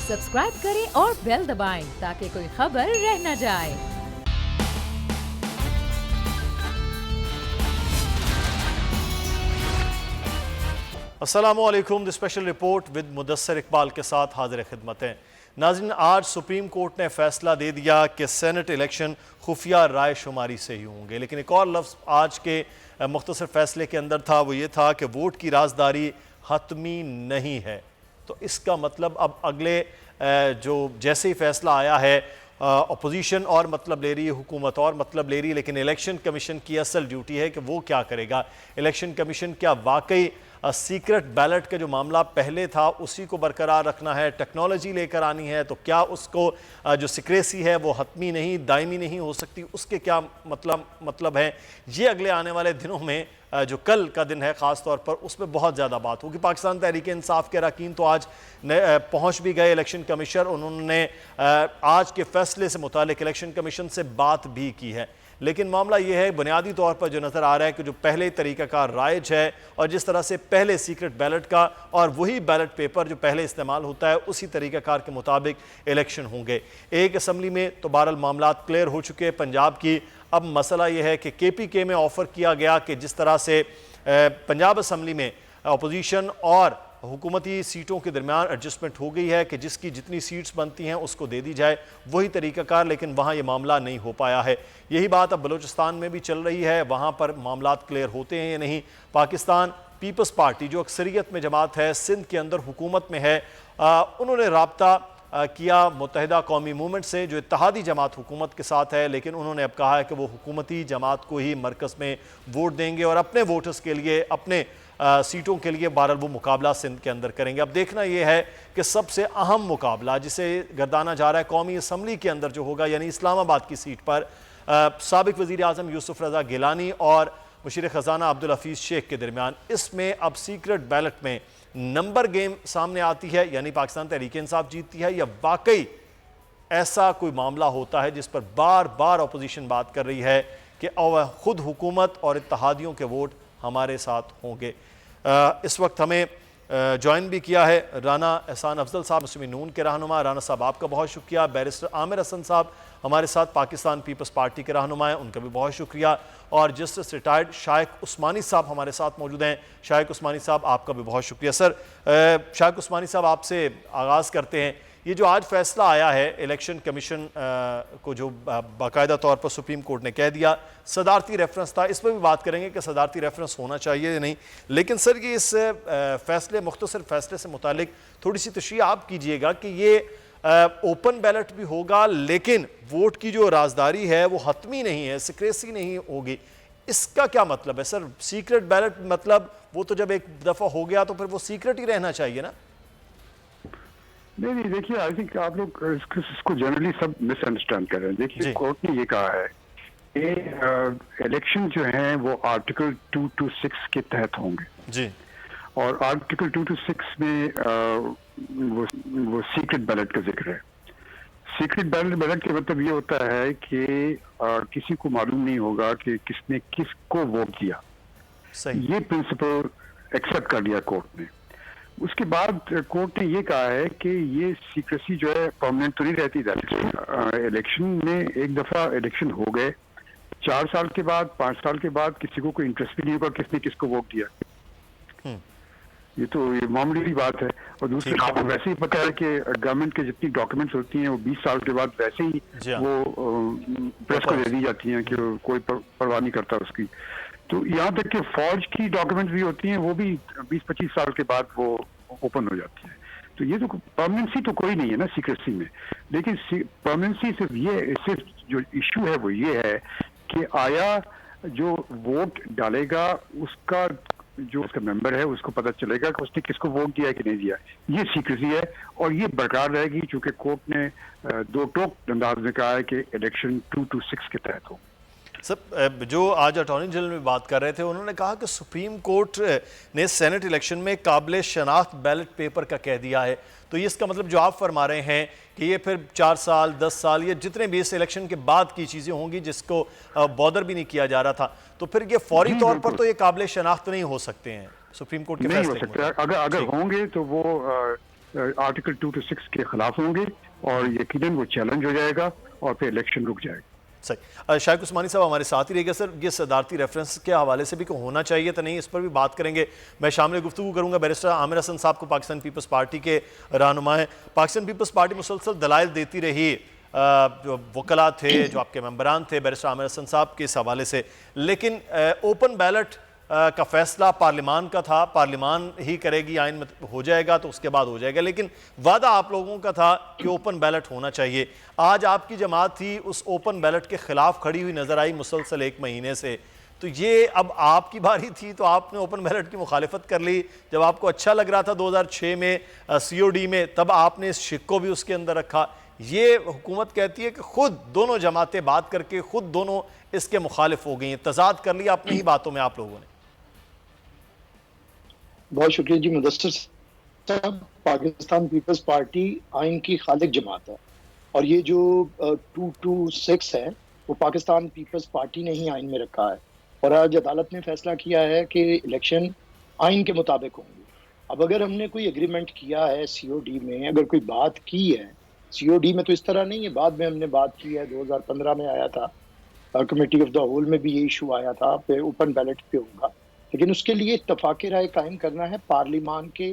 Subscribe करें और bell दबाएं ताकि कोई खबर रह न जाए। अस्सलामुअलैकुम। The special report with Mudassar Iqbal के साथ हाजिर खिदमत हैं। नाज़रीन, आज सुप्रीम कोर्ट ने फैसला दे दिया कि सेनेट इलेक्शन खुफिया राय शुमारी से ही होंगे, लेकिन एक और लफ्ज़ आज के मुख्तसर फैसले के अंदर था, वो ये था कि वोट की राजदारी हतमी नहीं है। तो इसका मतलब अब अगले जो जैसे ही फैसला आया है, अपोजिशन और मतलब ले रही है, हुकूमत और मतलब ले रही है, लेकिन इलेक्शन कमीशन की असल ड्यूटी है कि वो क्या करेगा। इलेक्शन कमीशन क्या वाकई सीक्रेट बैलेट का जो मामला पहले था उसी को बरकरार रखना है, टेक्नोलॉजी लेकर आनी है, तो क्या उसको जो सिक्रेसी है वो हतमी नहीं, दायमी नहीं हो सकती, उसके क्या मतलब है। ये अगले आने वाले दिनों में जो कल का दिन है ख़ास तौर पर, उसमें बहुत ज़्यादा बात होगी। पाकिस्तान तहरीक इंसाफ के अरकान तो आज पहुँच भी गए इलेक्शन कमीशन, उन्होंने आज के फैसले से मुतालिक इलेक्शन कमीशन से बात भी की है। लेकिन मामला ये है, बुनियादी तौर पर जो नज़र आ रहा है कि जो पहले तरीक़ाकार राइज है और जिस तरह से पहले सीक्रेट बैलेट का और वही बैलेट पेपर जो पहले इस्तेमाल होता है उसी तरीक़ाकार के मुताबिक इलेक्शन होंगे। एक असम्बली में तो बहरहाल मामला क्लियर हो चुके हैं पंजाब की। अब मसला ये है कि KPK में ऑफ़र किया गया कि जिस तरह से पंजाब असम्बली में अपोजिशन और हुकूमती सीटों के दरमियान एडजस्टमेंट हो गई है कि जिसकी जितनी सीट्स बनती हैं उसको दे दी जाए, वही तरीक़ाकार, लेकिन वहाँ ये मामला नहीं हो पाया है। यही बात अब बलूचिस्तान में भी चल रही है, वहाँ पर मामला क्लियर होते हैं या नहीं। पाकिस्तान पीपल्स पार्टी जो अक्सरियत में जमात है, सिंध के अंदर हुकूमत में है, उन्होंने राब्ता किया मुत्तहिदा कौमी मूवमेंट से जो इत्तेहादी जमात हुकूमत के साथ है, लेकिन उन्होंने अब कहा है कि वो हुकूमती जमात को ही मरकज़ में वोट देंगे और अपने वोटर्स के लिए, अपने सीटों के लिए बहरहाल वो मुकाबला सिंध के अंदर करेंगे। अब देखना ये है कि सबसे अहम मुकाबला जिसे गर्दाना जा रहा है कौमी असम्बली के अंदर जो होगा, यानी इस्लामाबाद की सीट पर साबिक वज़ीर आज़म यूसुफ रज़ा गिलानी और मुशीर ख़जाना अब्दुल हफीज़ शेख के दरमियान। इसमें अब सीक्रेट बैलेट में नंबर गेम सामने आती है, यानी पाकिस्तान तहरीक इंसाफ जीतती है, या वाकई ऐसा कोई मामला होता है जिस पर बार बार अपोजिशन बात कर रही है कि खुद हुकूमत और इत्तेहादियों के वोट हमारे साथ होंगे। इस वक्त हमें ज्वाइन भी किया है राना एहसान अफजल साहब, मुस्लिम नून के रहनुमा। राना साहब आपका बहुत शुक्रिया। बैरिस्टर आमिर हसन साहब हमारे साथ पाकिस्तान पीपल्स पार्टी के रहनुमा हैं, उनका भी बहुत शुक्रिया। और जस्टिस रिटायर्ड शाइक उस्मानी साहब हमारे साथ मौजूद हैं। शाइक उस्मानी साहब आपका भी बहुत शुक्रिया। सर, शाइक उस्मानी साहब आपसे आगाज़ करते हैं। ये जो आज फैसला आया है इलेक्शन कमीशन को, जो बाकायदा तौर पर सुप्रीम कोर्ट ने कह दिया सदारती रेफरेंस था, इस पर भी बात करेंगे कि सदारती रेफरेंस होना चाहिए या नहीं। लेकिन सर, ये इस फैसले, मुख्तसर फैसले से मुतालिक थोड़ी सी तशरीह आप कीजिएगा कि ये ओपन बैलेट भी होगा, लेकिन वोट की जो राजदारी है वो हतमी नहीं है, सिक्रेसी नहीं होगी। इसका क्या मतलब है सर? सीक्रेट बैलेट मतलब वो तो जब एक दफ़ा हो गया तो फिर वो सीक्रेट ही रहना चाहिए ना? नहीं, देखिए, आई थिंक आप लोग इसको जनरली सब मिसअंडरस्टैंड कर रहे हैं। देखिए, कोर्ट ने ये कहा है कि इलेक्शन जो है वो आर्टिकल 226 के तहत होंगे जी, और आर्टिकल 226 में वो सीक्रेट बैलेट का जिक्र है। सीक्रेट बैलेट का मतलब ये होता है कि किसी को मालूम नहीं होगा कि किसने किसको वोट दिया। सही, ये प्रिंसिपल एक्सेप्ट कर लिया कोर्ट ने। उसके बाद कोर्ट ने ये कहा है कि ये सीक्रेसी जो है परमानेंट तो नहीं रहती। इलेक्शन में एक दफा इलेक्शन हो गए, 4 साल के बाद, 5 साल के बाद किसी को कोई इंटरेस्ट भी नहीं होगा किसने किसको वोट दिया। ये तो ये मामूली बात है। और दूसरी आपको वैसे ही पता है कि गवर्नमेंट के जितनी डॉक्यूमेंट्स होती हैं वो 20 साल के बाद वैसे ही वो प्रेस को दे दी जाती हैं कि कोई परवाह नहीं करता उसकी। तो यहाँ तक कि फौज की डॉक्यूमेंट्स भी होती हैं, वो भी 20-25 साल के बाद वो ओपन हो जाती है। तो ये तो परमानेंसी तो कोई नहीं है ना सीक्रेसी में। लेकिन परमानेंसी सिर्फ जो इशू है वो ये है कि आया जो वोट डालेगा उसका जो उसका मेंबर है उसको पता चलेगा कि उसने किसको वोट दिया है कि नहीं दिया। ये सीक्रेसी है और ये बरकरार रहेगी, क्योंकि कोर्ट ने दो टोक अंदाज में कहा है कि इलेक्शन 226 के तहत हो। सब जो आज अटॉर्नी जनरल में बात कर रहे थे, उन्होंने कहा कि सुप्रीम कोर्ट ने सेनेट इलेक्शन में काबिल शनाख्त बैलेट पेपर का कह दिया है। तो ये इसका मतलब जो आप फरमा रहे हैं कि ये फिर 4 साल 10 साल ये जितने भी इस इलेक्शन के बाद की चीज़ें होंगी जिसको बॉदर भी नहीं किया जा रहा था, तो फिर ये फौरी तौर पर तो ये काबिल शनाख्त नहीं हो सकते हैं सुप्रीम कोर्ट के फैसले। नहीं हो सकते। अगर होंगे तो वो आर्टिकल 2 to 6 के खिलाफ होंगे और यकीनन वो चैलेंज हो जाएगा और फिर इलेक्शन रुक जाएगा। सही। शाइक उस्मानी साहब हमारे साथ ही रहेगा। सर, ये सदारती रेफरेंस के हवाले से भी कोई होना चाहिए तो नहीं, इस पर भी बात करेंगे। मैं शामिल गुफ्तगू करूंगा बैरिस्टर आमिर हसन साहब को, पाकिस्तान पीपल्स पार्टी के रहनुमा हैं। पाकिस्तान पीपल्स पार्टी मुसलसल दलाइल देती रही, जो वकला थे, जो आपके मेंबरान थे बैरिस्टर आमिर हसन साहब के इस हवाले से, लेकिन ओपन बैलेट का फैसला पार्लिमान का था, पार्लिमान ही करेगी, आइन में हो जाएगा तो उसके बाद हो जाएगा, लेकिन वादा आप लोगों का था कि ओपन बैलेट होना चाहिए। आज आपकी जमात थी उस ओपन बैलेट के खिलाफ खड़ी हुई नजर आई मुसलसल 1 महीने से, तो ये अब आपकी बारी थी तो आपने ओपन बैलेट की मुखालिफत कर ली। जब आपको अच्छा लग रहा था 2006 में COD में, तब आपने इस शिक को भी उसके अंदर रखा। ये हुकूमत कहती है कि खुद दोनों जमातें बात करके खुद दोनों इसके मुखालिफ हो गई हैं, तजाद कर लिया अपनी ही बातों में आप लोगों ने। बहुत शुक्रिया जी मुदस्सिर साहब। पाकिस्तान पीपल्स पार्टी आइन की खालिक जमात है और ये जो 2 to 6 है वो पाकिस्तान पीपल्स पार्टी ने ही आइन में रखा है और आज अदालत ने फैसला किया है कि इलेक्शन आइन के मुताबिक होंगे। अब अगर हमने कोई एग्रीमेंट किया है COD में, अगर कोई बात की है COD में, तो इस तरह नहीं है, बाद में हमने बात की है, 2015 में आया था, कमेटी ऑफ द होल में भी ये इशू आया था, पे ओपन बैलेट पे होगा, लेकिन उसके लिए इत्तफाक राय कायम करना है पार्लिमान के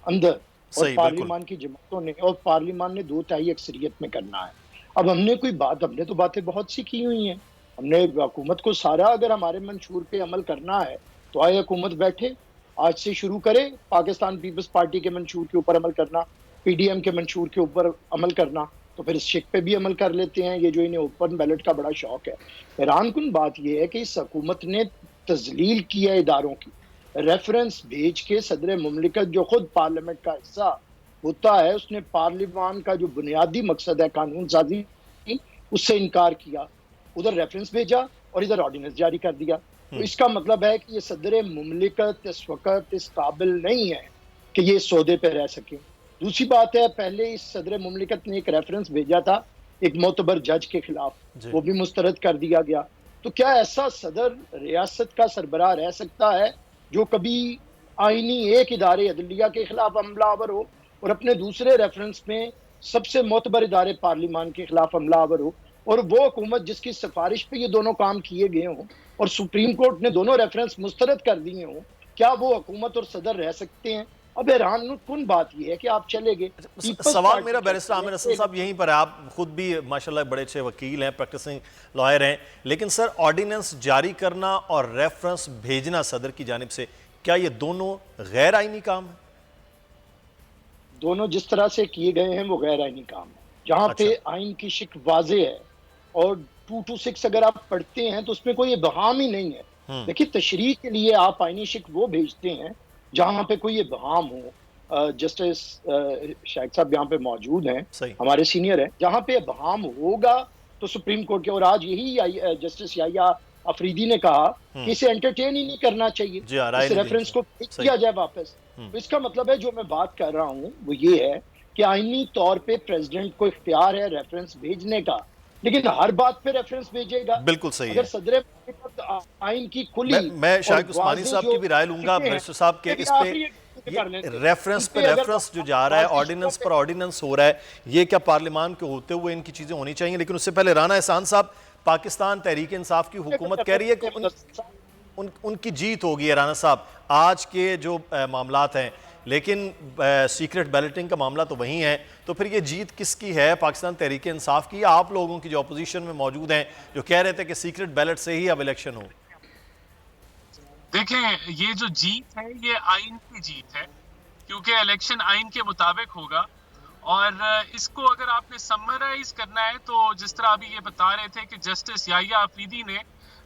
अंदर और पार्लिमान की जमातों ने, और पार्लिमान ने 2/3 अक्सरियत में करना है। अब हमने तो बातें बहुत सी की हुई हैं, हमने हुकूमत को सारा अगर हमारे मंशूर पे अमल करना है तो आए हुकूमत बैठे, आज से शुरू करे पाकिस्तान पीपल्स पार्टी के मंशूर के ऊपर अमल करना, PDM के मंशूर के ऊपर अमल करना, तो फिर इस शिक पे भी अमल कर लेते हैं। ये जो इन्हें ओपन बैलेट का बड़ा शौक है। हैरानकुन बात यह है कि इस हुकूमत ने तजलील किया इदारों की, रेफरेंस भेज के सदर मुमलिकत जो खुद पार्लियामेंट का हिस्सा होता है, उसने पार्लियामान का जो बुनियादी मकसद है कानून साजी, उससे इनकार किया, उधर रेफरेंस भेजा और इधर ऑर्डिनेंस जारी कर दिया। तो इसका मतलब है कि ये सदर मुमलिकत इस वक्त इस काबिल नहीं है कि ये सौदे पे रह सके। दूसरी बात है, पहले इस सदर मुमलिकत ने एक रेफरेंस भेजा था एक मोतबर जज के खिलाफ, वो भी मुस्तरद कर दिया गया। तो क्या ऐसा सदर रियासत का सरबराह रह सकता है जो कभी आईनी एक इदारे अदलिया के खिलाफ हमलावर हो और अपने दूसरे रेफरेंस में सबसे मोतबर इदारे पार्लिमान के खिलाफ हमलावर हो, और वो हुकूमत जिसकी सिफारिश पे ये दोनों काम किए गए हों और सुप्रीम कोर्ट ने दोनों रेफरेंस मुस्तरद कर दिए हों, क्या वो हुकूमत और सदर रह सकते हैं? अब हैरानकुन बात यह है कि आप चले गए। सवाल मेरा बैरिस्टर आमिर हसन साहब यहीं पर है, आप खुद भी माशाल्लाह बड़े अच्छे वकील हैं, प्रैक्टिसिंग लॉयर हैं, लेकिन सर ऑर्डिनेंस जारी करना और रेफरेंस भेजना सदर की जानिब से, क्या ये दोनों गैर आईनी काम है? दोनों जिस तरह से किए गए हैं वो गैर आईनी काम है। जहां पे आइन की शिक वाजे है और 2 to 6 अगर आप पढ़ते हैं तो उसमें कोई इबहाम ही नहीं है। देखिए, तशरीह के लिए आप आइनी शिक वो भेजते हैं जहां पे कोई इबहाम हो। जस्टिस शाइक साहब यहाँ पे मौजूद हैं, हमारे सीनियर हैं, जहां पे इबहाम होगा तो सुप्रीम कोर्ट के, और आज यही जस्टिस याहिया अफरीदी ने कहा कि इसे एंटरटेन ही नहीं करना चाहिए, इस रेफरेंस को किया जाए वापस। तो इसका मतलब है, जो मैं बात कर रहा हूँ वो ये है कि आईनी तौर पे प्रेसिडेंट को इख्तियार है रेफरेंस भेजने का, लेकिन हर बात पे रेफरेंस भेजेगा। बिल्कुल सही अगर है। सदर आइन की खुली, मैं शाइक उस्मानी साहब की भी राय लूंगा बैरिस्टर साहब के इस पे, रेफरेंस पे रेफरेंस जो जा रहा है, ऑर्डिनेंस पर ऑर्डिनेंस हो रहा है, ये क्या पार्लियामान के होते हुए इनकी चीजें होनी चाहिए? लेकिन उससे पहले राना एहसान साहब, पाकिस्तान तहरीक इंसाफ की हुकूमत कह रही है कि उनकी जीत होगी है। राना साहब, आज के जो मामलात हैं, लेकिन सीक्रेट बैलेटिंग का मामला तो वही है, तो फिर ये जीत किसकी है, पाकिस्तान तहरीक इंसाफ की या आप लोगों की जो अपोजिशन में मौजूद हैं, जो कह रहे थे कि सीक्रेट बैलेट से ही अब इलेक्शन हो? देखें, ये जो जीत है ये आइन की जीत है, क्योंकि इलेक्शन आइन के मुताबिक होगा। और इसको अगर आपने समराइज करना है तो जिस तरह अभी ये बता रहे थे कि जस्टिस याहिया अफरीदी ने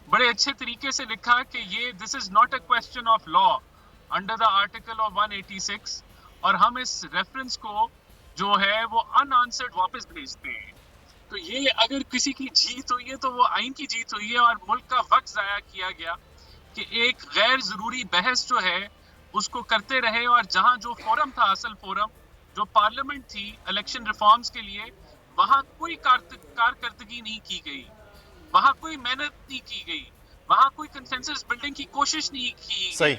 बड़े अच्छे तरीके से लिखा कि ये this is not a question of law under the article of 186, और हम इस रेफरेंस को जो है वो अनआंसर्ड वापस भेजते हैं। तो ये अगर किसी की जीत हुई है तो वो आइन की जीत हुई है, और मुल्क का वक्त जाया किया गया कि एक गैर जरूरी बहस जो है उसको करते रहे, और जहां जो फोरम था, असल फोरम जो पार्लियामेंट थी इलेक्शन रिफॉर्म्स के लिए, वहां कोई कारकर्दगी नहीं की गई, वहां कोई मेहनत नहीं की गई, वहां कोई कंसेंसस बिल्डिंग की कोशिश नहीं की सही।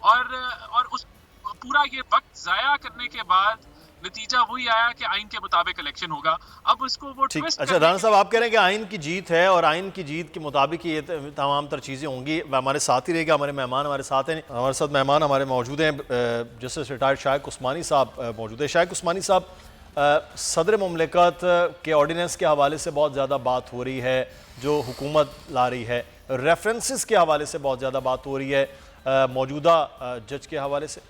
और उस पूरा ये वक्त जाया करने के बाद नतीजा वही आया कि आइन के मुताबिक इलेक्शन होगा। अब उसको वो ठीक। ट्विस्ट अच्छा राणा साहब, आप कह रहे हैं कि आइन की जीत है और आइन की जीत के मुताबिक ये तमाम तर चीज़ें होंगी। हमारे साथ ही रहेगा, हमारे मेहमान हमारे साथ हैं, हमारे साथ मेहमान हमारे मौजूद हैं, जस्टिस रिटायर्ड शाइक उस्मानी साहब मौजूद है। शाइक उस्मानी साहब, सदर मुमलिकत के ऑर्डिनेंस के हवाले से बहुत ज़्यादा बात हो रही है जो हुकूमत ला रही है, रेफरेंसेस के हवाले से बहुत ज़्यादा बात हो रही है, मौजूदा जज के हवाले से।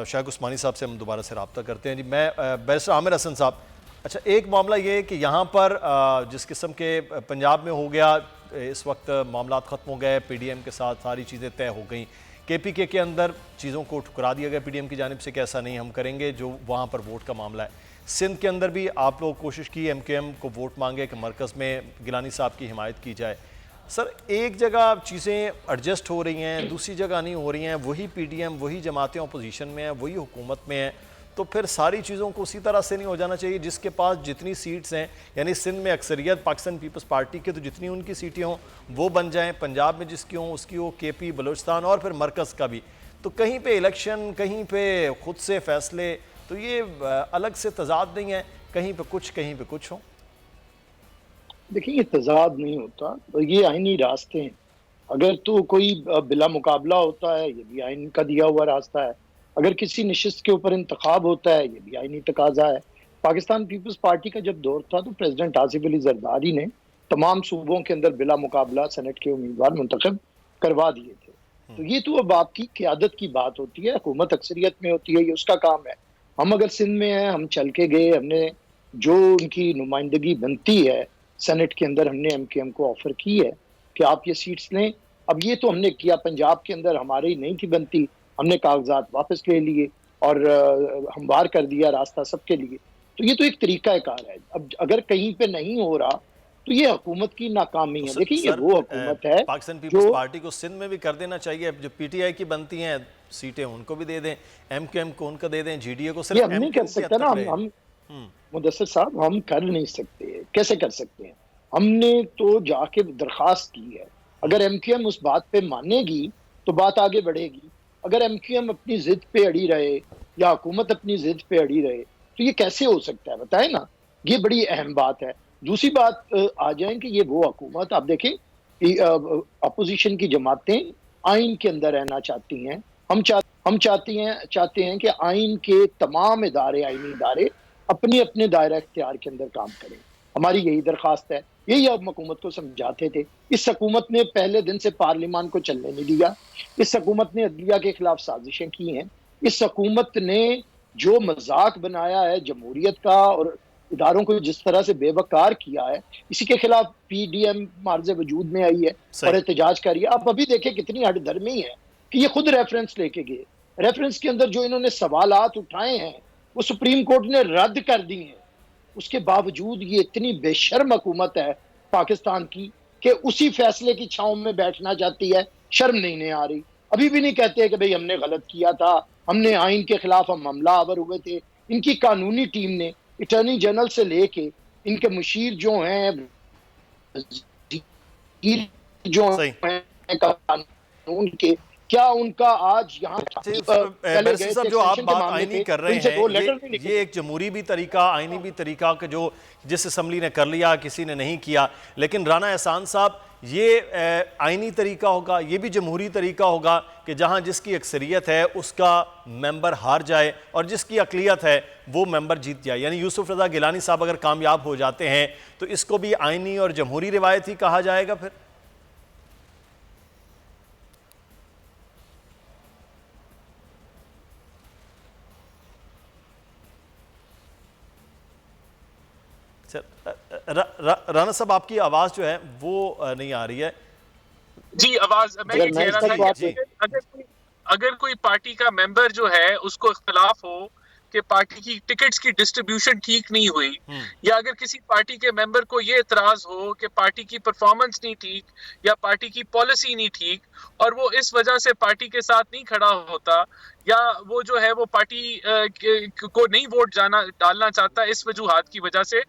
शाइक उस्मानी साहब से हम दोबारा से रब्ता करते हैं। जी, मैं बैरिस्टर आमिर हसन साहब, अच्छा एक मामला ये है कि यहाँ पर जिस किस्म के पंजाब में हो गया, इस वक्त मामला ख़त्म हो गए, पीडीएम के साथ सारी चीज़ें तय हो गई, केपीके के अंदर चीज़ों को ठुकरा दिया गया पीडीएम की जानिब से कि ऐसा नहीं हम करेंगे जो वहाँ पर वोट का मामला है। सिंध के अंदर भी आप लोग कोशिश की एमक्यूएम को वोट मांगे कि मरकज़ में गिलानी साहब की हिमायत की जाए। सर, एक जगह चीज़ें एडजस्ट हो रही हैं, दूसरी जगह नहीं हो रही हैं, वही पीडीएम वही जमातें अपोजिशन में हैं, वही हुकूमत में हैं, तो फिर सारी चीज़ों को उसी तरह से नहीं हो जाना चाहिए जिसके पास जितनी सीट्स हैं, यानी सिंध में अक्सरियत पाकिस्तान पीपल्स पार्टी के, तो जितनी उनकी सीटें हों वो बन जाएं, पंजाब में जिसकी हों उसकी हो, केपी बलूचिस्तान और फिर मरकज़ का भी। तो कहीं पे इलेक्शन, कहीं पे खुद से फैसले, तो ये अलग से तजाद नहीं है, कहीं पे कुछ हो। देखिए, ये तजाद नहीं होता, तो ये आईनी रास्ते हैं। अगर तो कोई बिला मुकाबला होता है, ये भी आइन का दिया हुआ रास्ता है। अगर किसी नशिस्त के ऊपर इंतखाब होता है, ये भी आईनी तकाजा है। पाकिस्तान पीपल्स पार्टी का जब दौर था तो प्रेसिडेंट आसिफ अली जरदारी ने तमाम सूबों के अंदर बिला मुकाबला सेनेट के उम्मीदवार मुंतखब करवा दिए थे। तो ये तो अब आपकी क़यादत की बात होती है, हुकूमत अक्सरियत में होती है, ये उसका काम है। हम अगर सिंध में हैं, हम चल के गए, हमने जो उनकी नुमाइंदगी बनती है सेनेट के अंदर, हमने एमकेएम को ऑफर की है कि आप ये सीट्स लें। अब ये तो हमने किया, पंजाब के अंदर हमारी नहीं थी बनती, हमने कागजात वापस ले लिए और हमवार कर दिया रास्ता सबके लिए। तो ये तो एक तरीका कार है। अब अगर कहीं पे नहीं हो रहा तो ये हुकूमत की नाकामी है। देखिए, ये वो हुकूमत है पाकिस्तान पीपल्स पार्टी को सिंध में भी कर देना चाहिए, जो पीटीआई की बनती हैं सीटें उनको भी दे दें, एमकेएम को उनको दे दें, जीडीए को सिर्फ। हम नहीं कर सकते ना, हम मुदस्सिर साहब, हम कर नहीं सकते। कैसे कर सकते हैं? हमने तो जाके दरखास्त की है। अगर एमक्यूएम उस बात पे मानेगी तो बात आगे बढ़ेगी। अगर एमक्यूएम अपनी जिद पे अड़ी रहे या हुकूमत अपनी जिद पे अड़ी रहे तो ये कैसे हो सकता है, बताए ना। ये बड़ी अहम बात है। दूसरी बात आ जाए कि ये वो हुकूमत, आप देखें अपोजिशन की जमातें आइन के अंदर रहना चाहती हैं। हम चाहते हैं कि आइन के तमाम इदारे, आइनी इदारे अपने अपने दायरा इख्तियार के अंदर काम करें। हमारी यही दरख्वास्त है, यही हम हुकूमत को समझाते थे। इस हुकूमत ने पहले दिन से पार्लियामान को चलने नहीं दिया। इस हुकूमत ने अदलिया के खिलाफ साजिशें की हैं। इस हुकूमत ने जो मजाक बनाया है जमहूरियत का और इदारों को जिस तरह से बेवकार किया है, इसी के खिलाफ पीडीएम मार्जे वजूद में आई है और एहतजाज कर रही है। आप अभी देखें कितनी हठधर्मी है कि ये खुद रेफरेंस लेके गए। रेफरेंस के अंदर जो इन्होंने सवालात उठाए हैं वो सुप्रीम कोर्ट ने रद्द कर दिए हैं। उसके बावजूद ये इतनी बेशर्म हुकूमत है पाकिस्तान की कि उसी फैसले की छांव में बैठना चाहती है। शर्म नहीं आ रही। अभी भी नहीं कहते कि भाई हमने गलत किया था, हमने आइन के खिलाफ हम हमला आवर हुए थे। इनकी कानूनी टीम ने अटॉर्नी जनरल से लेके इनके मुशीर जो हैं, जो हैं कानून के, क्या उनका आज यहाँ साहब जो आप बात आईनी कर रहे हैं, ये एक जमहूरी भी तरीका, आईनी भी तरीका कि जो जिस असम्बली ने कर लिया किसी ने नहीं किया। लेकिन राना एहसान साहब, ये आईनी तरीका होगा, ये भी जमहूरी तरीका होगा कि जहां जिसकी अक्सरियत है उसका मेंबर हार जाए और जिसकी अकलियत है वो मेंबर जीत जाए। यानी यूसुफ रजा गिलानी साहब अगर कामयाब हो जाते हैं तो इसको भी आईनी और जमहूरी रिवायत ही कहा जाएगा फिर। राना साहब, आपकी आवाज जो है वो नहीं आ रही है। जी, आवाज मैं ये कह रहा था कि अगर कोई पार्टी का मेंबर जो है उसको इख्तिलाफ हो कि पार्टी की टिकट्स की डिस्ट्रीब्यूशन ठीक नहीं हुई, या अगर किसी पार्टी के मेंबर को ये एतराज हो कि पार्टी की परफॉर्मेंस नहीं ठीक या पार्टी की पॉलिसी नहीं ठीक और वो इस वजह से पार्टी के साथ नहीं खड़ा होता, या वो जो है वो पार्टी को नहीं वोट डालना चाहता इस वजूहात की वजह से,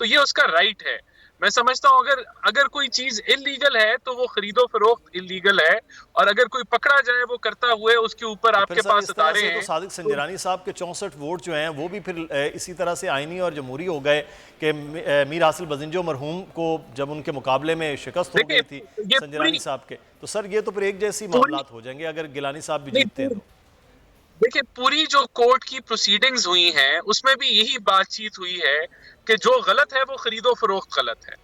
तो ये उसका राइट है। मैं समझता हूँ अगर कोई चीज इलीगल है तो वो खरीदो फरोख्त इलीगल है, और अगर कोई पकड़ा जाए वो करता हुए, उसके ऊपर तो आपके पास अदारे हैं। तो सादिक संजरानी साहब के 64 वोट जो हैं वो भी फिर इसी तरह से आईनी और जमहूरी हो गए कि मीर हासिल बजिंजो मरहूम को जब उनके मुकाबले में शिकस्त हो गई थी संजरानी साहब के, तो सर ये तो फिर एक जैसी मामलात हो जाएंगे अगर गिलानी साहब भी जीतते हैं तो। देखिए, पूरी जो कोर्ट की प्रोसीडिंग्स हुई हैं उसमें भी यही बातचीत हुई है कि जो गलत है वो खरीदो फरोख्त गलत है,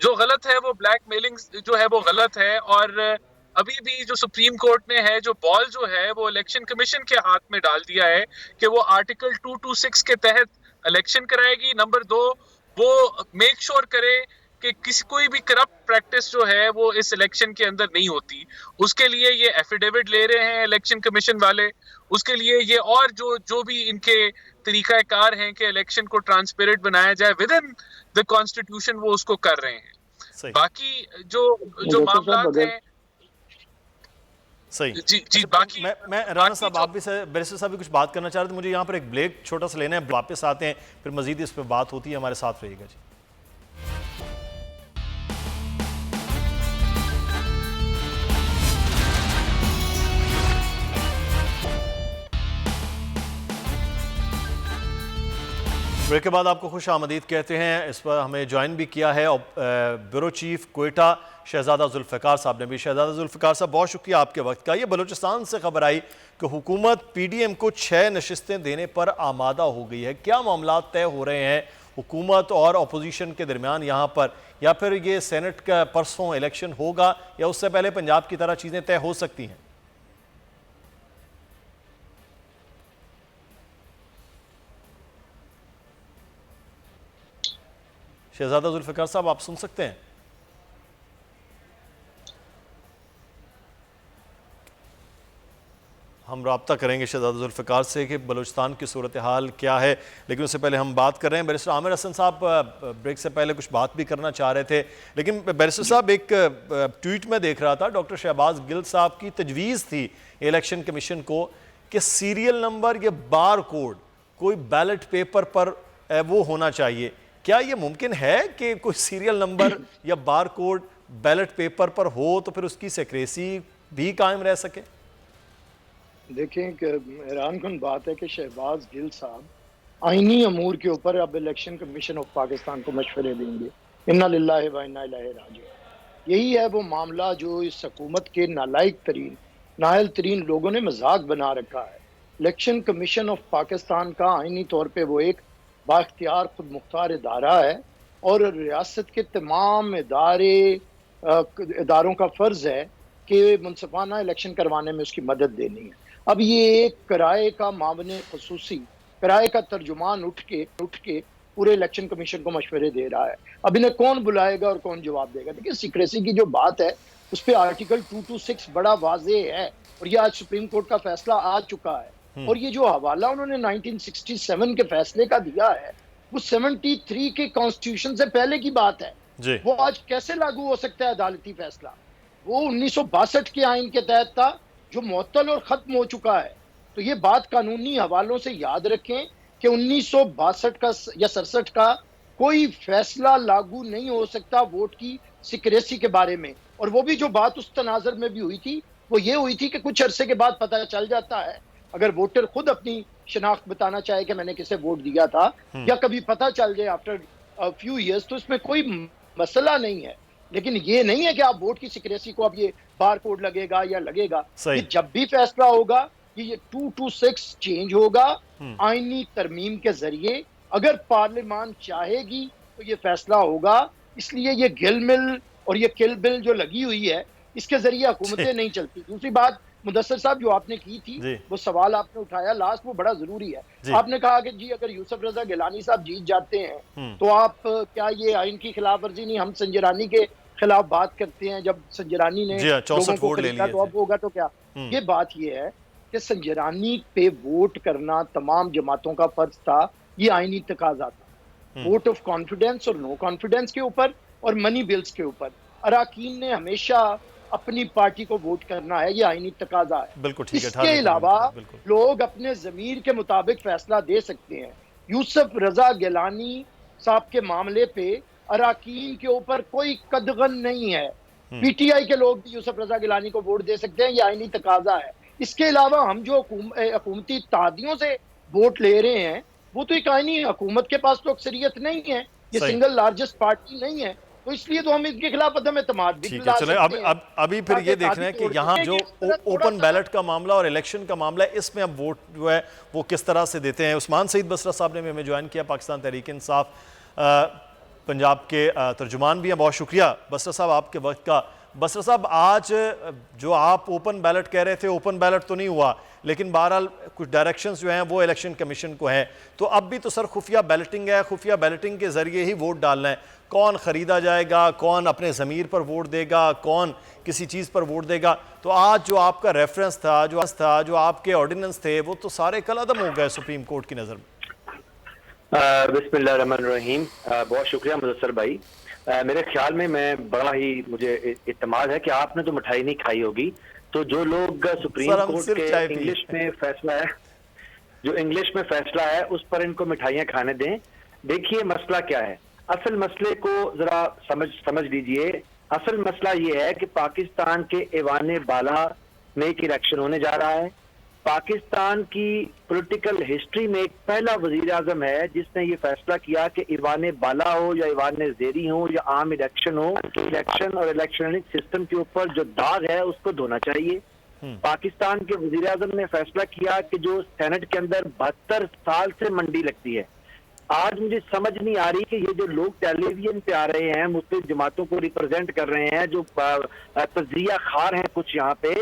जो गलत है वो ब्लैकमेलिंग जो है वो गलत है। और अभी भी जो सुप्रीम कोर्ट ने है जो बॉल जो है वो इलेक्शन कमीशन के हाथ में डाल दिया है कि वो आर्टिकल 226 के तहत इलेक्शन कराएगी। नंबर 2, वो मेक श्योर करे कि किसी कोई भी करप्ट प्रैक्टिस जो है वो इस इलेक्शन के अंदर नहीं होती। उसके लिए ये एफिडेविट ले रहे हैं इलेक्शन कमीशन वाले, उसके लिए ये और जो भी इनके तरीकाकार हैं कि इलेक्शन को ट्रांसपेरेंट बनाया जाए विद इन द कॉन्स्टिट्यूशन, वो उसको कर रहे हैं। बाकी जो मामलात हैं सही जी बाकी मैं राना साहब आप भी बैरिस्टर साहब भी कुछ बात करना चाह रहे थे, मुझे यहाँ पर एक ब्रेक छोटा सा लेना है, वापस आते हैं फिर मजीद इस पर बात होती है, हमारे साथ रहिएगा जी। ब्रेक के बाद आपको खुश आमदीद कहते हैं। इस पर हमें ज्वाइन भी किया है ब्यूरो चीफ कोयटा शहजादा जुल्फ़िकार साहब ने भी। शहजादा जुल्फ़िकार साहब बहुत शुक्रिया आपके वक्त का। ये बलूचिस्तान से खबर आई कि हुकूमत PDM को 6 नशिस्तें देने पर आमादा हो गई है। क्या मामला तय हो रहे हैं हुकूमत और अपोजिशन के दरमियान यहाँ पर, या फिर ये सेनेट का परसों इलेक्शन होगा या उससे पहले पंजाब की तरह चीज़ें तय हो सकती हैं? शहजादा जुल्फ़िकार साहब आप सुन सकते हैं? हम रब्ता करेंगे शहजादा जुल्फ़िकार से कि बलूचिस्तान की सूरत हाल क्या है, लेकिन उससे पहले हम बात कर रहे हैं बैरिस्टर आमिर हसन साहब ब्रेक से पहले कुछ बात भी करना चाह रहे थे, लेकिन बैरिस्टर साहब एक ट्वीट में देख रहा था डॉक्टर शहबाज गिल साहब की तजवीज़ थी इलेक्शन कमीशन को कि सीरियल नंबर या बार कोड कोई बैलेट पेपर पर वो होना चाहिए। क्या ये मुमकिन है कि कोई सीरियल नंबर या बार कोड बैलेट पेपर पर हो तो फिर उसकी सेक्रेसी भी कायम रह सके? देखें कि हैरानकुन बात है कि शहबाज गिल साहब आईनी अमूर के ऊपर अब इलेक्शन कमीशन ऑफ पाकिस्तान को मशवरे देंगे। इन्ना लिल्लाहि व इन्ना इलैहि राजिऊन। यही है वो मामला जो इस हुकूमत के नालायक तरीन नाअहल तरीन लोगों ने मजाक बना रखा है। इलेक्शन कमीशन ऑफ पाकिस्तान का आईनी तौर पर वो एक बाख्तियार खुद मुख्तार इदारा है और रियासत के तमाम इदारों का फ़र्ज़ है कि मुनसिफाना इलेक्शन करवाने में उसकी मदद देनी है। अब ये एक किराए का मामले खसूसी, किराए का तर्जुमान उठ के पूरे इलेक्शन कमीशन को मशवरे दे रहा है। अब इन्हें कौन बुलाएगा और कौन जवाब देगा? देखिए, सीक्रेसी की जो बात है उस पर आर्टिकल 226 बड़ा वाज़ेह है और ये आज सुप्रीम कोर्ट का फैसला आ चुका है। और ये जो हवाला उन्होंने 1967 के फैसले का दिया है वो 73 के कॉन्स्टिट्यूशन से पहले की बात है जी। वो आज कैसे लागू हो सकता है अदालती फैसला? वो 1962 के आइन के तहत था जो मुअत्तल और खत्म हो चुका है। तो ये बात कानूनी हवालों से याद रखें कि 1962 का या 67 का कोई फैसला लागू नहीं हो सकता वोट की सिक्रेसी के बारे में। और वो भी जो बात उस तनाजर में भी हुई थी वो ये हुई थी कि कुछ अरसे के बाद पता चल जाता है, अगर वोटर खुद अपनी शनाख्त बताना चाहे कि मैंने किसे वोट दिया था या कभी पता चल जाए आफ्टर फ्यू इयर्स, तो इसमें कोई मसला नहीं है। लेकिन ये नहीं है कि आप वोट की सिक्रेसी को अब ये बार कोड लगेगा या लगेगा। ये जब भी फैसला होगा कि ये 226 चेंज होगा आईनी तरमीम के जरिए, अगर पार्लियामान चाहेगी तो ये फैसला होगा। इसलिए ये गिल मिल और ये किल बिल जो लगी हुई है इसके जरिए हुकूमतें नहीं चलती। दूसरी बात मुदस्सर साहब जो आपने की थी, वो सवाल आपने उठाया लास्ट, वो बड़ा जरूरी है। आपने कहा कि जी अगर यूसुफ रजा गिलानी साहब जीत जाते हैं तो आप क्या ये आइन की खिलाफ वर्जी नहीं? हम संजरानी के खिलाफ बात करते हैं, जब संजरानी ने लोगों को खरीदा तो अब होगा तो क्या? ये बात ये है कि संजरानी पे वोट करना तमाम जमातों का फर्ज था, ये आईनी तकाजा था। वोट ऑफ कॉन्फिडेंस और नो कॉन्फिडेंस के ऊपर और मनी बिल्स के ऊपर अरकान ने हमेशा अपनी पार्टी को वोट करना है, ये आईनी तकाजा है। बिल्कुल ठीक है। इसके अलावा लोग अपने जमीर के मुताबिक फैसला दे सकते हैं। यूसुफ रजा गिलानी साहब के मामले पे अराकीन के ऊपर कोई कदगन नहीं है। पीटीआई के लोग भी यूसुफ रजा गिलानी को वोट दे सकते हैं, ये आईनी तकाजा है। इसके अलावा हम जो हुकूमती इत्तेहादियों से वोट ले रहे हैं, वो तो एक आईनी हुकूमत के पास तो अक्सरियत नहीं है, ये सिंगल लार्जेस्ट पार्टी नहीं है, तो इसलिए तो हम इसके खिलाफ अदम एतमाद भी दिला सकते हैं। अभी फिर ये देखना है कि यहाँ जो ओपन बैलेट का मामला और इलेक्शन का मामला है, इसमें अब वोट जो है वो किस तरह से देते हैं। उस्मान सईद बसरा साहब ने हमें ज्वाइन किया, पाकिस्तान तहरीक इंसाफ पंजाब के तर्जुमान भी हैं। बहुत शुक्रिया बसरा साहब आपके वक्त का। बसरा साहब, आज जो आप ओपन बैलेट कह रहे थे, ओपन बैलेट तो नहीं हुआ, लेकिन बहरहाल कुछ डायरेक्शंस जो हैं वो इलेक्शन कमीशन को हैं, तो अब भी तो सर खुफिया बैलेटिंग है, खुफिया बैलेटिंग के ज़रिए ही वोट डालना है। कौन ख़रीदा जाएगा, कौन अपने ज़मीर पर वोट देगा, कौन किसी चीज़ पर वोट देगा। तो आज जो आपका रेफरेंस था, जो आपके ऑर्डिनेंस थे, वो तो सारे कलअदम हो गए सुप्रीम कोर्ट की नज़र में। बिस्मिल्लाहिर्रहमानिर्रहीम। बहुत शुक्रिया मुदस्सर भाई। मेरे ख्याल में मुझे इत्तेमाद है कि आपने तो मिठाई नहीं खाई होगी, तो जो लोग सुप्रीम कोर्ट के इंग्लिश में फैसला है उस पर इनको मिठाइयाँ खाने दें। देखिए मसला क्या है, असल मसले को जरा समझ लीजिए। असल मसला ये है कि पाकिस्तान के ऐवान बाला में एक इलेक्शन होने जा रहा है। पाकिस्तान की पॉलिटिकल हिस्ट्री में एक पहला वजीर आजम है जिसने ये फैसला किया कि ईवान बाला हो या ईवान ज़ेरी हो या आम इलेक्शन हो, इलेक्शन और इलेक्शनिक सिस्टम के ऊपर जो दाग है उसको धोना चाहिए। पाकिस्तान के वजीर आजम ने फैसला किया कि जो सेनेट के अंदर 72 साल से मंडी लगती है, आज मुझे समझ नहीं आ रही कि ये जो लोग टेलीविजन पे आ रहे हैं, मुस्लिम जमातों को रिप्रेजेंट कर रहे हैं, जो तजिया खार हैं कुछ यहाँ पे,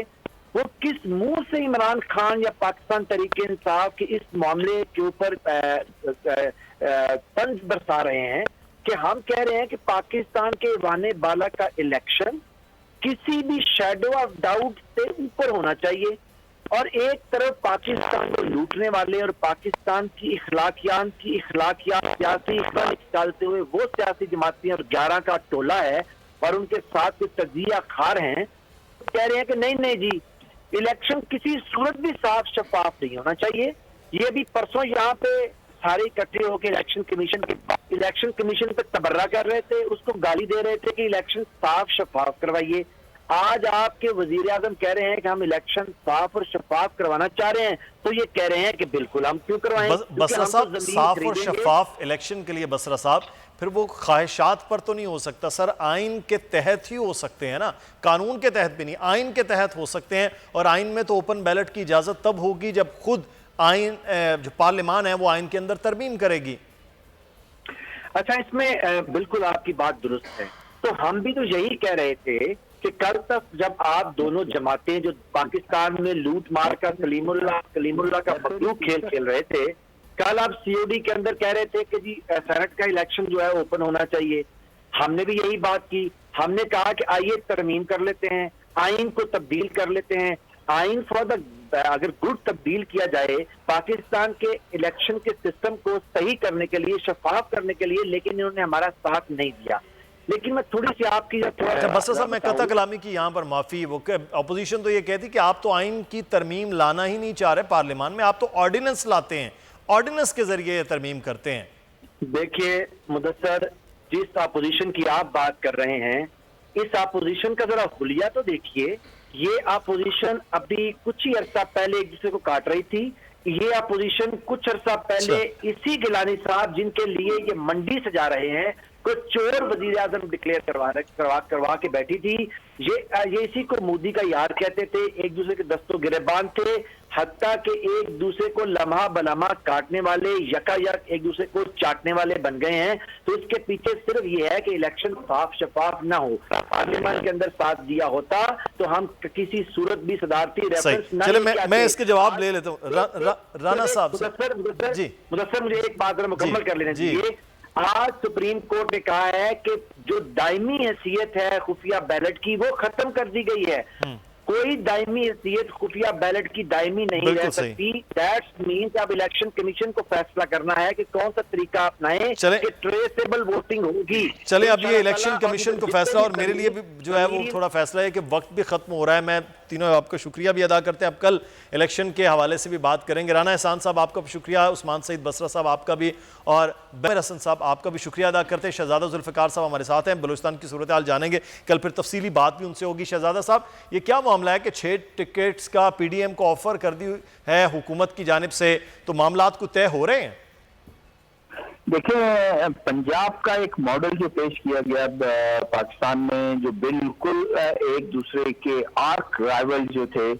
वो किस मुंह से इमरान खान या पाकिस्तान तहरीक इंसाफ के इस मामले के ऊपर तंज बरसा रहे हैं कि हम कह रहे हैं कि पाकिस्तान के ईवान बाला का इलेक्शन किसी भी शैडो ऑफ डाउट से ऊपर होना चाहिए। और एक तरफ पाकिस्तान को लूटने वाले और पाकिस्तान की इखलाकियात सियासी डालते हुए वो सियासी जमातें और 11 का टोला है और उनके साथ कुछ तजिया खार हैं, कह रहे हैं कि नहीं जी, इलेक्शन किसी सूरत भी साफ शफाफ नहीं होना चाहिए। ये भी परसों यहाँ पे सारे इकट्ठे होकर इलेक्शन कमीशन पे तबर्रा कर रहे थे, उसको गाली दे रहे थे कि इलेक्शन साफ शफाफ करवाइए। आज आपके वजीर आजम कह रहे हैं कि हम इलेक्शन साफ और शफाफ करवाना चाह रहे हैं, तो ये कह रहे हैं कि बिल्कुल हम क्यों करवाएं। बसरा साहब, साफ और शफाफ इलेक्शन के लिए बसरा साहब फिर वो ख्वाहिशात पर तो नहीं हो सकता सर, आइन के तहत ही हो सकते हैं ना, कानून के तहत भी नहीं, आइन के तहत हो सकते हैं। और आइन में तो ओपन बैलेट की इजाजत तब होगी जब खुद आइन जो पार्लियामान है वो आइन के अंदर तरमीम करेगी। अच्छा, इसमें बिल्कुल आपकी बात दुरुस्त है। तो हम भी तो यही कह रहे थे कि कल तक जब आप दोनों जमातें जो पाकिस्तान में लूट मार का कलीमुल्लाह का मखलूक खेल रहे थे, कल आप सीओडी के अंदर कह रहे थे कि जी सेनेट का इलेक्शन जो है ओपन होना चाहिए। हमने भी यही बात की, हमने कहा कि आइए तरमीम कर लेते हैं, आइन को तब्दील कर लेते हैं। आइन फॉर द अगर गुड तब्दील किया जाए पाकिस्तान के इलेक्शन के सिस्टम को सही करने के लिए, शफाफ करने के लिए, लेकिन इन्होंने हमारा साथ नहीं दिया। लेकिन मैं थोड़ी सी आपकी बसरा साहब, मैं कता कलामी की यहाँ पर माफी, वो अपोजिशन तो ये कहती कि आप तो आइन की तरमीम लाना ही नहीं चाह रहे पार्लियामान में, आप तो ऑर्डिनेंस लाते हैं, ऑर्डिनेंस के जरिए ये तरमीम करते हैं। देखिए मुदस्सर, जिस अपोजिशन की आप बात कर रहे हैं, इस अपोजिशन का जरा हुलिया तो देखिए। ये अपोजिशन अभी कुछ ही अरसा पहले एक दूसरे को काट रही थी। ये अपोजिशन कुछ अरसा पहले इसी गिलानी साहब जिनके लिए ये मंडी सजा रहे हैं को चोर वजीर आजम डिक्लेयर करवा के बैठी थी। ये इसी को मोदी का यार कहते थे, एक दूसरे के दस्तों गिरेबान थे, हत्ता के एक दूसरे को लम्हा बलम्हा काटने वाले, यकायक एक दूसरे को चाटने वाले बन गए हैं। तो इसके पीछे सिर्फ ये है कि इलेक्शन साफ शफाफ ना हो। पार्लियामेंट के अंदर साथ दिया होता तो हम किसी सूरत भी सदारती रेफरेंस। चले मैं इसके जवाब ले लेता हूँ राना साहब से। मुदस्सर मुझे एक बात मुकम्मल कर लेने दीजिए। आज सुप्रीम कोर्ट ने कहा है कि जो दायमी हैसियत है खुफिया बैलेट की वो खत्म कर दी गई है। कोई दायमी हैसियत खुफिया बैलेट की दायमी नहीं रह सकती। दैट्स मीन्स अब इलेक्शन कमीशन को फैसला करना है कि कौन सा तरीका अपनाएं कि ट्रेसेबल वोटिंग होगी। चले अब ये इलेक्शन कमीशन को फैसला, और मेरे लिए भी जो है वो थोड़ा फैसला है कि वक्त भी खत्म हो रहा है। मैं तीनों आपका शुक्रिया भी अदा करते हैं। अब कल इलेक्शन के हवाले से भी बात करेंगे। राना एहसान साहब आपका शुक्रिया, उस्मान सईद बसरा साहब आपका भी, और बैर हसन साहब आपका भी शुक्रिया अदा करते हैं। शहजादा जुल्फ़िकार साहब हमारे साथ हैं, बलूचिस्तान की सूरत हाल जानेंगे, कल फिर तफसीली बात भी उनसे होगी। शहजादा साहब, ये क्या मामला है कि 6 टिकट्स का PDM को ऑफर कर दी है हुकूमत की जानिब से, तो मामलात को तय हो रहे हैं? देखिए, पंजाब का एक मॉडल जो पेश किया गया पाकिस्तान में, जो बिल्कुल एक दूसरे के आर्क राइवल जो थे,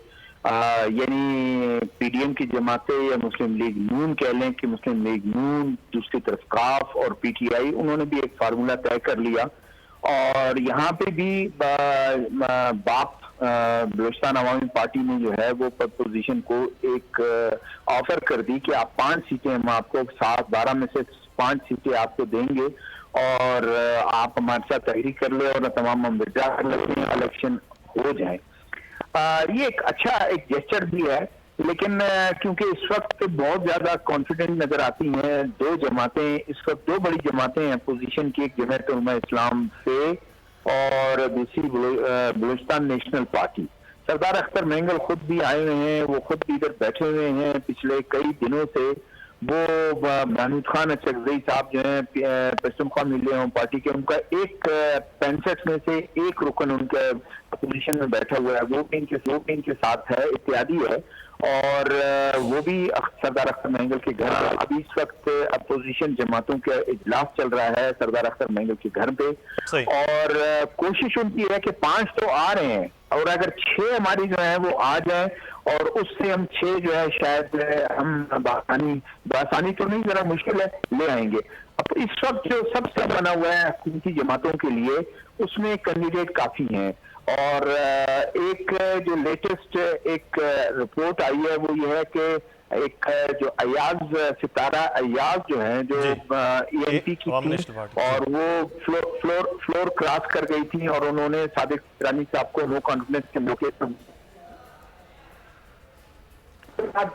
यानी PDM की जमातें या मुस्लिम लीग नून कह लें कि मुस्लिम लीग नून, दूसरी तरफ काफ और PTI, उन्होंने भी एक फार्मूला तय कर लिया। और यहाँ पे भी बाप बलूचिस्तान अवामी पार्टी ने जो है वो पोजीशन को एक ऑफर कर दी कि आप 5 सीटें हम आपको 12 में से 5 सीटें आपको देंगे और आप हमारे साथ तहरीक कर ले और तमाम हम विड्रा कर लेते हैं, इलेक्शन हो जाए। ये एक अच्छा एक जेस्चर भी है, लेकिन क्योंकि इस वक्त बहुत ज्यादा कॉन्फिडेंट नजर आती हैं 2 जमातें, इस वक्त 2 बड़ी जमातें हैं पोजीशन की, एक जमात उलमा इस्लाम से और दूसरी बलूचिस्तान नेशनल पार्टी। सरदार अख्तर मेंगल खुद भी आए हुए हैं, वो खुद भी इधर बैठे हुए हैं पिछले कई दिनों से। वो महमूद खान अचकजई साहब जो हैं पश्चिम कौमी पार्टी के, उनका एक 65 में से एक रुकन उनके अपोजिशन में बैठा हुआ है, वो भी इनके साथ है, इत्यादि है। और वो भी सरदार अख्तर मेंगल के घर, अभी इस वक्त अपोजिशन जमातों का इजलास चल रहा है सरदार अख्तर मेंगल के घर पे, और कोशिश उनकी है कि 5 तो आ रहे हैं, और अगर 6 हमारी जो है वो आ जाए और उससे हम 6 जो है शायद हम बासानी तो नहीं, जरा मुश्किल है, ले आएंगे। अब इस वक्त जो सबसे बना हुआ है हुकूमती जमातों के लिए, उसमें कैंडिडेट काफी हैं। और एक जो लेटेस्ट एक रिपोर्ट आई है वो ये है कि एक जो अयाज सितारा अयाज जो है, जो ENP की थी, और वो फ्लोर क्रॉस कर गई थी और उन्होंने सादिक ईरानी साहब को नो कॉन्फिडेंस के मौके पर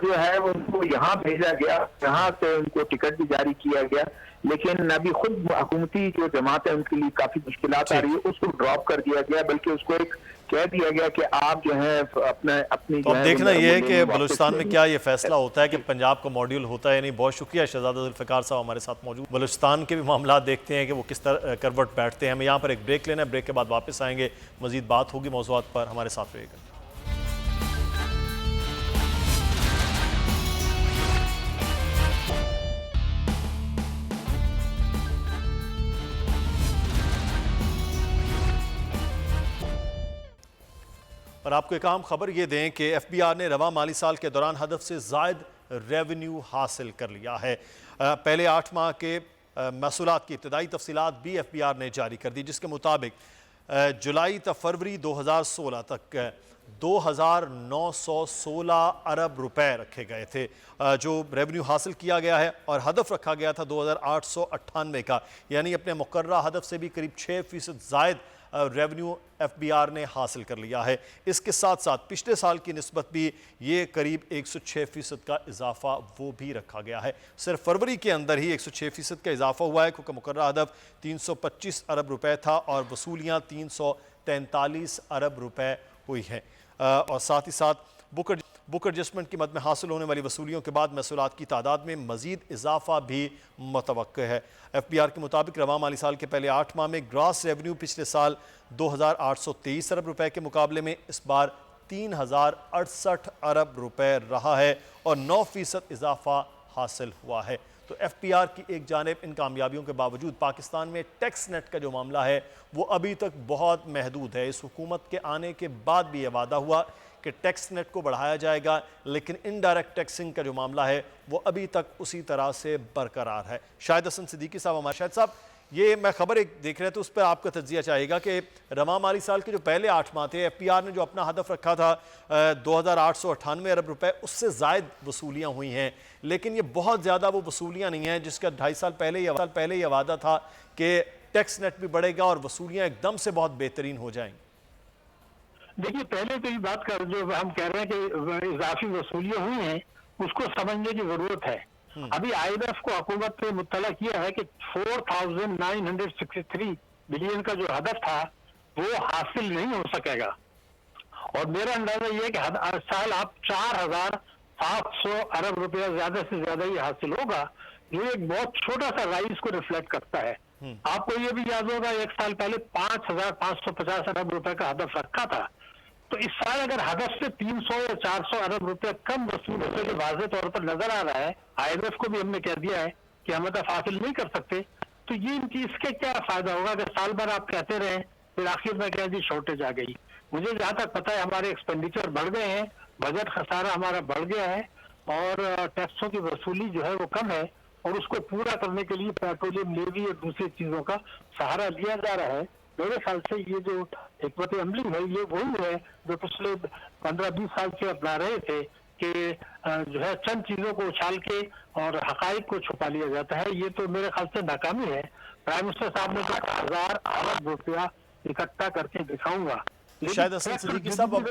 जो है उनको यहाँ भेजा गया, यहाँ से उनको टिकट भी जारी किया गया, लेकिन अभी खुद हुकूमती जो जमात है उनके लिए काफी मुश्किलात आ रही है, उसको ड्रॉप कर दिया गया, बल्कि उसको एक कह दिया गया कि आप जो है अपनी तो अब देखना ये है कि बलूचिस्तान में क्या ये फैसला होता है कि पंजाब का मॉड्यूल होता है। नहीं, बहुत शुक्रिया शहजादा जुल्फ़िकार साहब हमारे साथ मौजूद। बलूचिस्तान के भी मामला देखते हैं कि वो किस तरह करवट बैठते हैं। हमें यहाँ पर एक ब्रेक लेना है, ब्रेक के बाद वापस आएंगे, मजीद बात होगी मौज़ूआत पर, हमारे साथ रहिएगा। और आपको एक अहम खबर ये दें कि FBI ने रवा माली साल के दौरान हदफ से ज़ायद रेवेन्यू हासिल कर लिया है। पहले 8 माह के महसूलात की इब्तदाई तफसीलात भी FBI ने जारी कर दी, जिसके मुताबिक जुलाई तक फरवरी 2016 तक 2,916 अरब रुपए रखे गए थे जो रेवेन्यू हासिल किया गया है, और हदफ रखा गया था 2,898 का, यानी अपने मुकर्रा हदफ से भी करीब 6% ज़ायद रेवेन्यू FBI ने हासिल कर लिया है। इसके साथ साथ पिछले साल की निस्बत भी ये करीब 106% का इजाफा वो भी रखा गया है। सिर्फ फरवरी के अंदर ही 106% का इजाफा हुआ है, क्योंकि मुकर्रा हदफ 325 अरब रुपए था और वसूलियाँ 343 अरब रुपए हुई हैं। और साथ ही साथ बुक एडजस्टमेंट की मद में हासिल होने वाली वसूलियों के बाद महसूलात की तादाद में मजीद इजाफा भी मुतवक्के है। FBI के मुताबिक रवा माली साल के पहले 8 माह में ग्रॉस रेवेन्यू पिछले साल 2,823 अरब रुपए के मुकाबले में इस बार 3,068 अरब रुपए रहा है और 9% इजाफा हासिल हुआ है। तो FBI की एक जानिब इन कामयाबियों के बावजूद पाकिस्तान में टैक्स नेट का जो मामला है वो अभी तक बहुत महदूद है। इस हुकूमत के आने के बाद भी यह वादा हुआ कि टैक्स नेट को बढ़ाया जाएगा, लेकिन इनडायरेक्ट टैक्सिंग का जो मामला है वो अभी तक उसी तरह से बरकरार है। शाहिद हसन सिद्दीकी साहब हमारे, शाहिद साहब ये मैं खबर एक देख रहे थे, उस पर आपका तज्जिया चाहिएगा कि रवा माली साल के जो पहले 8 माह थे FBI ने जो अपना हदफ रखा था 2,898 अरब रुपए, उससे ज़ायद वसूलियाँ हुई हैं, लेकिन ये बहुत ज़्यादा वो वसूलियाँ नहीं हैं जिसका 2.5 साल पहले यह वादा था कि टैक्स नेट भी बढ़ेगा और वसूलियाँ एकदम से बहुत बेहतरीन हो जाएंगी। देखिए, पहले तो ये बात कर जो हम कह रहे हैं कि इजाफी वसूलियाँ हुई हैं, उसको समझने की जरूरत है। अभी IMF को हुकूमत ने मुत्तला किया है कि 4,963 बिलियन का जो हदफ था वो हासिल नहीं हो सकेगा, और मेरा अंदाजा ये है कि हर साल आप 4,700 अरब रुपया ज्यादा से ज्यादा ये हासिल होगा, जो एक बहुत छोटा सा राइज को रिफ्लेक्ट करता है। आपको ये भी याद होगा, एक साल पहले 5,550 अरब रुपए का हदफ रखा था। तो इस साल अगर हदफ से 300 या 400 अरब रुपए कम वसूल होते जो वाज़ेह तौर पर नजर आ रहा है, IMF को भी हमने कह दिया है कि हम हदफ हासिल नहीं कर सकते, तो ये इसके क्या फायदा होगा कि साल भर आप कहते रहे फिर आखिर में कह दी शॉर्टेज आ गई। मुझे जहां तक पता है हमारे एक्सपेंडिचर बढ़ गए हैं, बजट खसारा हमारा बढ़ गया है और टैक्सों की वसूली जो है वो कम है, और उसको पूरा करने के लिए पेट्रोलियम लेवी और दूसरी चीजों का सहारा लिया जा रहा है। मेरे ख्याल से ये जो हिकमत अमली है ये वही है जो पिछले 15-20 साल से अपना रहे थे कि जो है चंद चीजों को उछाल के और हकाइक को छुपा लिया जाता है। ये तो मेरे ख्याल से नाकामी है। प्राइम मिनिस्टर साहब ने कहा 1000 अरब रुपया इकट्ठा करके दिखाऊंगा। शायद हसन सिद्दीकी साहब, अब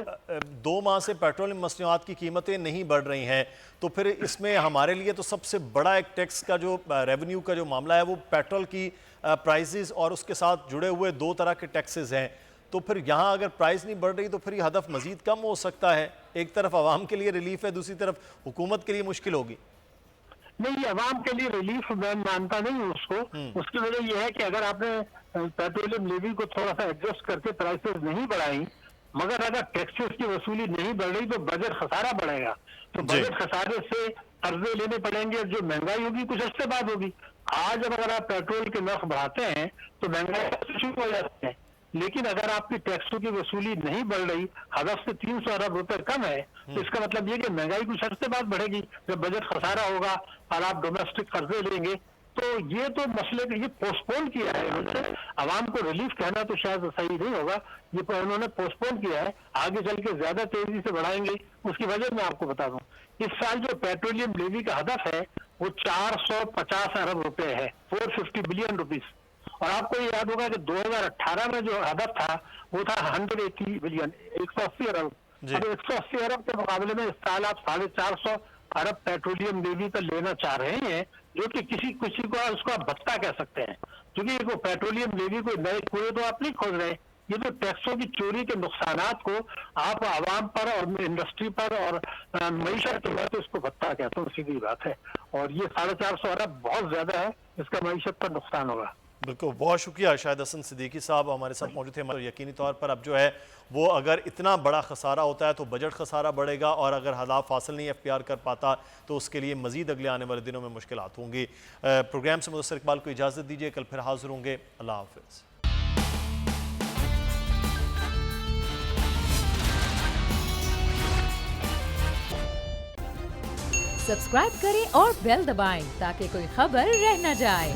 2 माह से पेट्रोलियम मसनूआत की कीमतें नहीं बढ़ रही हैं, तो फिर इसमें हमारे लिए तो सबसे बड़ा एक टैक्स का जो रेवेन्यू का जो मामला है वो पेट्रोल की प्राइसेस और उसके साथ जुड़े हुए 2 तरह के टैक्सेस हैं। तो फिर यहाँ अगर प्राइस नहीं बढ़ रही तो फिर ये हदफ मजीद कम हो सकता है। एक तरफ आवाम के लिए रिलीफ है, दूसरी तरफ हुकूमत के लिए मुश्किल होगी। नहीं, ये अवाम के लिए रिलीफ मैं मानता नहीं हूँ उसको। उसकी वजह यह है कि अगर आपने पेट्रोलियम लेवी को थोड़ा सा एडजस्ट करके प्राइसेस नहीं बढ़ाई, मगर अगर टैक्सेस की वसूली नहीं बढ़ रही तो बजट खसारा बढ़ेगा। तो बजट खसारे से कर्जे लेने पड़ेंगे, जो महंगाई होगी कुछ अर्से बाद होगी। आज अगर आप पेट्रोल के नर्ख बढ़ाते हैं तो महंगाई शुरू हो जाती है, लेकिन अगर आपकी टैक्सों की वसूली नहीं बढ़ रही, हदफ से 300 अरब रुपए कम है, तो इसका मतलब ये कि महंगाई कुछ अर्से बाद बढ़ेगी। जब बजट खसारा होगा और आप डोमेस्टिक कर्जे लेंगे, तो ये तो मसले को ये पोस्टपोन किया है इन्होंने। आवाम को रिलीफ कहना तो शायद सही नहीं होगा, ये उन्होंने पोस्टपोन किया है, आगे चल के ज्यादा तेजी से बढ़ाएंगे। उसकी वजह मैं आपको बता दूं, इस साल जो पेट्रोलियम लेवी का हदफ है वो 450 अरब रुपए है, 450 बिलियन रुपीज। और आपको ये याद होगा कि 2018 में जो हदफ था वो था 180 बिलियन, 180 अरब। अब 180 अरब के मुकाबले में इस साल आप 450 अरब पेट्रोलियम लेवी पर लेना चाह रहे हैं, जो कि किसी को उसको आप भत्ता कह सकते हैं, क्योंकि वो पेट्रोलियम लेवी कोई नए कुएं तो आप नहीं खोज रहे। ये तो टैक्सों की चोरी के नुकसानात को आप आवाम पर और इंडस्ट्री पर और मईशत के बाद इसको भत्ता कहते हैं, सीधी बात है। और ये 450 अरब बहुत ज्यादा है, इसका मईशत पर नुकसान होगा। बिल्कुल, बहुत शुक्रिया शाहिद हसन सिद्दीकी साहब हमारे साथ मौजूद थे। यकीनी तौर पर अब जो है वो अगर इतना बड़ा खसारा होता है तो बजट खसारा बढ़ेगा, और अगर हदाफ हासिल नहीं FPR कर पाता तो उसके लिए मजीद अगले आने वाले दिनों में मुश्किलात होंगी। प्रोग्राम से मुदस्सिर इकबाल को इजाज़त दीजिए, कल फिर हाजिर होंगे। अल्लाह हाफिज़। सब्सक्राइब करें और बेल दबाएं ताकि कोई खबर रह न जाए।